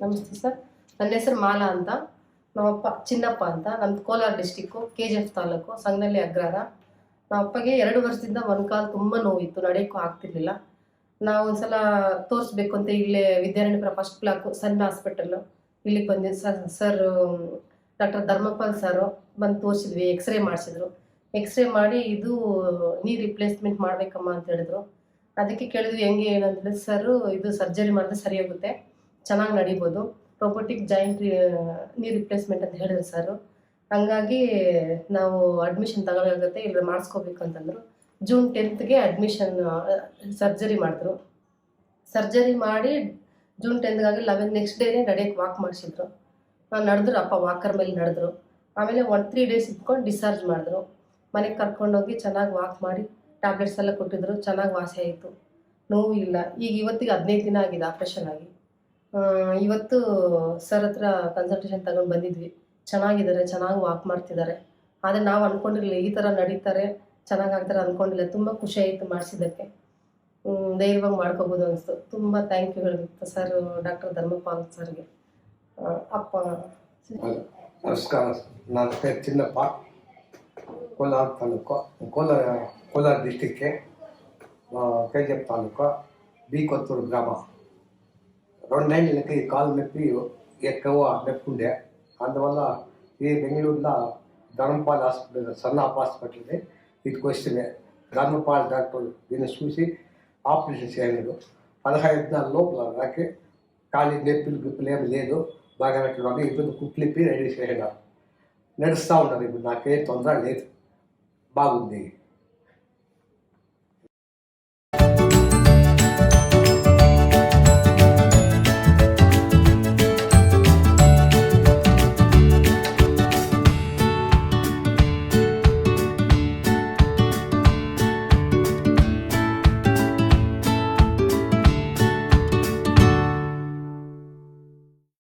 ನಮಸ್ತೆ ಸರ್. ನನ್ನ ಹೆಸರು ಮಾಲಾ ಅಂತ. ನಮ್ಮಪ್ಪ ಚಿನ್ನಪ್ಪ ಅಂತ. ನಮ್ದು ಕೋಲಾರ ಡಿಸ್ಟಿಕ್ಕು, KGF ತಾಲೂಕು, ಸಂಗನಹಳ್ಳಿ ಅಗ್ರಹಾರ. ನಮ್ಮಪ್ಪಗೆ 2 ವರ್ಷದಿಂದ ಮೊಣಕಾಲು ತುಂಬ ನೋವಿತ್ತು, ನಡೆಯೋಕ್ಕೂ ಆಗ್ತಿರ್ಲಿಲ್ಲ. ನಾವು ಒಂದ್ಸಲ ತೋರಿಸ್ಬೇಕು ಅಂತ ಇಲ್ಲೇ ವಿದ್ಯಾರಣ್ಯಪುರ ಫಸ್ಟ್ ಬ್ಲಾಕು ಸನ್ ಹಾಸ್ಪಿಟಲ್ಲು ಇಲ್ಲಿಗೆ ಬಂದಿದ್ದು. ಸರ್ ಡಾಕ್ಟರ್ ಧರ್ಮಪಾಲ್ ಸರು ಬಂದು ತೋರಿಸಿದ್ವಿ. ಎಕ್ಸ್ರೇ ಮಾಡಿಸಿದ್ರು. ಎಕ್ಸ್ರೇ ಮಾಡಿ ಇದು ನೀ ರಿಪ್ಲೇಸ್ಮೆಂಟ್ ಮಾಡಬೇಕಮ್ಮ ಅಂತ ಹೇಳಿದ್ರು. ಅದಕ್ಕೆ ಕೇಳಿದ್ವಿ ಹೆಂಗೆ ಏನಂದ್ರೆ, ಸರು ಇದು ಸರ್ಜರಿ ಮಾಡಿದ್ರೆ ಸರಿ ಹೋಗುತ್ತೆ, ಚೆನ್ನಾಗಿ ನಡಿಬೋದು, ರೊಬೋಟಿಕ್ ಜಾಯಿಂಟ್ ನೀ ರಿಪ್ಲೇಸ್ಮೆಂಟ್ ಅಂತ ಹೇಳಿದ್ರು ಸರ್. ಹಂಗಾಗಿ ನಾವು ಅಡ್ಮಿಷನ್ ತಗೊಳ್ಳೋಗುತ್ತೆ, ಇಲ್ಲಿ ಮಾಡಿಸ್ಕೋಬೇಕು ಅಂತಂದರು. ಜೂನ್ 10ಗೆ ಅಡ್ಮಿಷನ್ ಸರ್ಜರಿ ಮಾಡಿದ್ರು. ಸರ್ಜರಿ ಮಾಡಿ ಜೂನ್ 10ಗಾಗಿ 11 ನೆಕ್ಸ್ಟ್ ಡೇನೇ ನಡೆಯೋಕ್ಕೆ ವಾಕ್ ಮಾಡಿಸಿದ್ರು. ನಡೆದ್ರು, ಅಪ್ಪ ವಾಕರ್ ಮೇಲೆ ನಡೆದ್ರು. ಆಮೇಲೆ 3 ಡೇಸ್ ಇಟ್ಕೊಂಡು ಡಿಸ್ಚಾರ್ಜ್ ಮಾಡಿದ್ರು. ಮನೆಗೆ ಕರ್ಕೊಂಡೋಗಿ ಚೆನ್ನಾಗಿ ವಾಕ್ ಮಾಡಿ ಟ್ಯಾಬ್ಲೆಟ್ಸ್ ಎಲ್ಲ ಕೊಟ್ಟಿದ್ರು. ಚೆನ್ನಾಗಿ ವಾಸಿ ಆಯಿತು, ನೋವು ಇಲ್ಲ. ಈಗ ಇವತ್ತಿಗೆ 15 ದಿನ ಆಗಿದೆ ಆಪ್ರೇಷನ್ ಆಗಿ. ಇವತ್ತು ಸರ್ ಹತ್ರ ಕನ್ಸಲ್ಟೇಷನ್ ತಗೊಂಡು ಬಂದಿದ್ವಿ. ಚೆನ್ನಾಗಿದ್ದಾರೆ, ಚೆನ್ನಾಗಿ ವಾಕ್ ಮಾಡ್ತಿದ್ದಾರೆ. ಆದರೆ ನಾವು ಅಂದ್ಕೊಂಡಿರಲಿಲ್ಲ ಈ ಥರ ನಡೀತಾರೆ, ಚೆನ್ನಾಗಾಗ್ತಾರೆ ಅಂದ್ಕೊಂಡಿಲ್ಲ. ತುಂಬ ಖುಷಿ ಆಯಿತು ಮಾಡಿಸಿದ್ದಕ್ಕೆ. ಧೈರ್ಯವಾಗಿ ಮಾಡ್ಕೋಬೋದು ಅನಿಸ್ತು. ತುಂಬ ಥ್ಯಾಂಕ್ ಯು ಹೇಳಬೇಕು ಸರ್, ಡಾಕ್ಟರ್ ಧರ್ಮಪಾಲ್ ಸರ್ಗೆ. ಅಪ್ಪ ನಮಸ್ಕಾರ. ನನ್ನ పేరు ಚಿನ್ನಪ್ಪ, ಕೋಲಾರ ತಾಲೂಕು, ಕೋಲಾರ ಡಿಸ್ಟಿಕ್ಗೆ, KGF ತಾಲೂಕು, బి కొత్తూరు గ్రామ. 2 నెలలకి ఈ కాలు నొప్పి ఎక్కువ నొప్పుండే. అందువల్ల ఈ బెంగళూరులో ధర్మపాల్ హాస్పిటల్, సన్నాప్ హాస్పిటల్ని ఇటుకు వస్తే ధర్మపాల్ డాక్టర్ దీన్ని చూసి ఆపరేషన్ చేయలేదు. 15 దినాల లోపల నాకు ఖాళీ నొప్పులు ఏమి లేదు, బాగా నట్టున్నాను. ఇప్పుడు కుట్లిప్పి రెడీ చేయడం నడుస్తూ ఉన్నారు. ఇప్పుడు నాకేం తొందర లేదు, బాగుంది.